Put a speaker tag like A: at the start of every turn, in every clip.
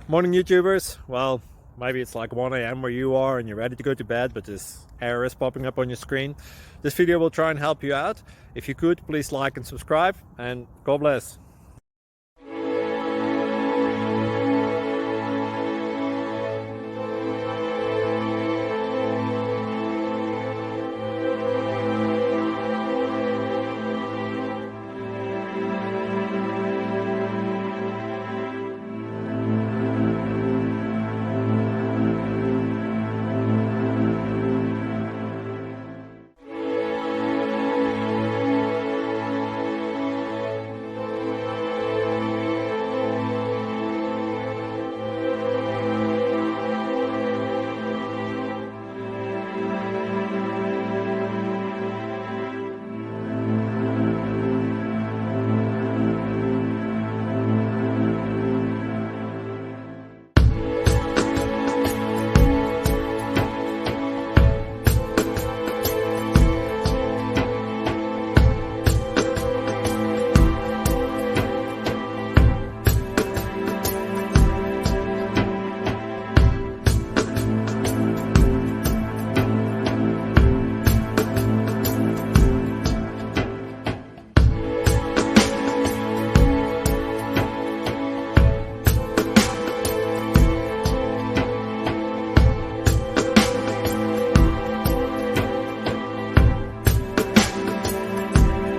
A: Morning, YouTubers. Well, maybe it's like 1 a.m. where you are and you're ready to go to bed, but this error is popping up on your screen. This video will try and help you out. If you could, please like and subscribe, and God bless.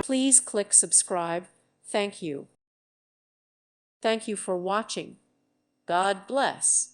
B: Please click subscribe. Thank you. Thank you for watching. God bless.